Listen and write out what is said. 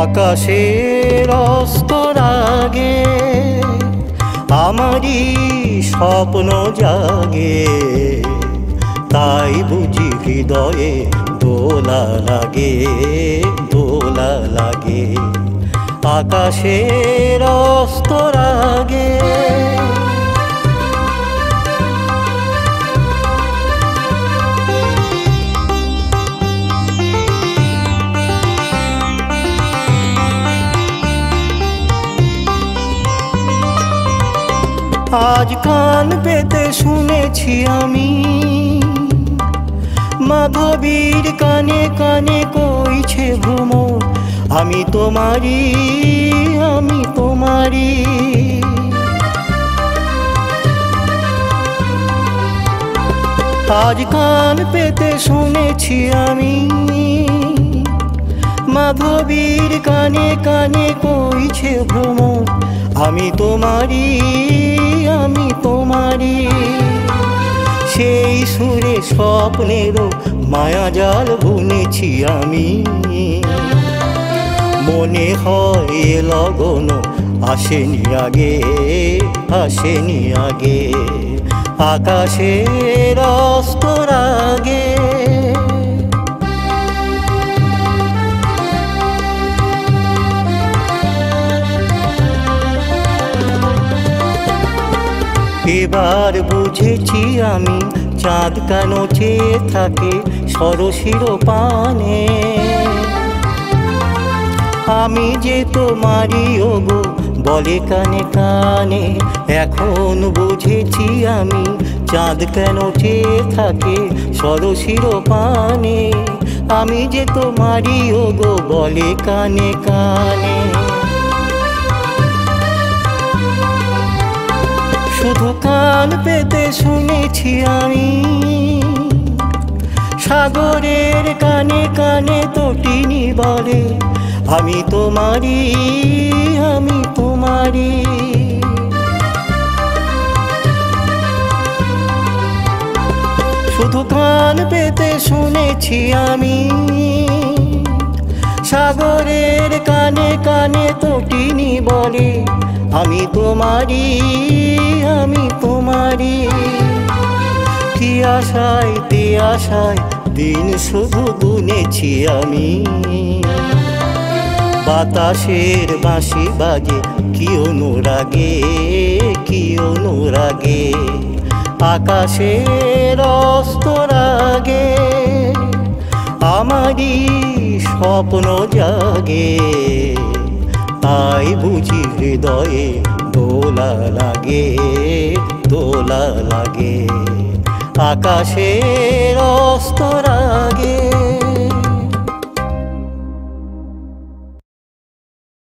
আকাশের অস্তর আগে আমারই স্বপ্ন জাগে, তাই বুঝি হৃদয়ে দোলা লাগে, দোলা লাগে। আকাশের অস্তর আগে আজ কান পেতে শুনেছি আমি মাধবীর কানে কানে কইছে ভ্রমর, আমি তোমারি, আমি তোমারি। আজ কান পেতে শুনেছি আমি মাধবীর কানে কানে কইছে ভ্রমর, আমি তোমারি, আমি তোমারি। সেই সুরে স্বপ্নেরও মায়াজাল বুনেছি আমি, মনে হয় লগন আসেনি আগে, আসেনি আগে। আকাশের অস্তর আগে এবার বুঝেছি আমি চাঁদ কেন চেয়ে থাকে সরসির পানে, আমি যে তোমারই ওগো বলে কানে কানে। এখন বুঝেছি আমি চাঁদ কেন চেয়ে থাকে সরসির পানে, আমি যে তোমারই ওগো বলে কানে কানে। শুধু কান পেতে শুনেছি আমি সাগরের কানে কানে তটিনী বলে, আমি তোমারি, আমি তোমারি। শুধু কান পেতে শুনেছি আমি সাগরের কানে কানে তটিনী বলে, আমি তোমারি, আমি তোমারি। কি আশায় তে আশায় দিন শুধু গুনেছি আমি, বাতাসের বাঁশি বাজে কি অনুরাগে, কি অনুরাগে। আকাশের অস্তর আগে আমারই স্বপ্ন জাগে, তাই বুঝি হৃদয়ে দোলা লাগে, দোলা লাগে। আকাশের অস্তর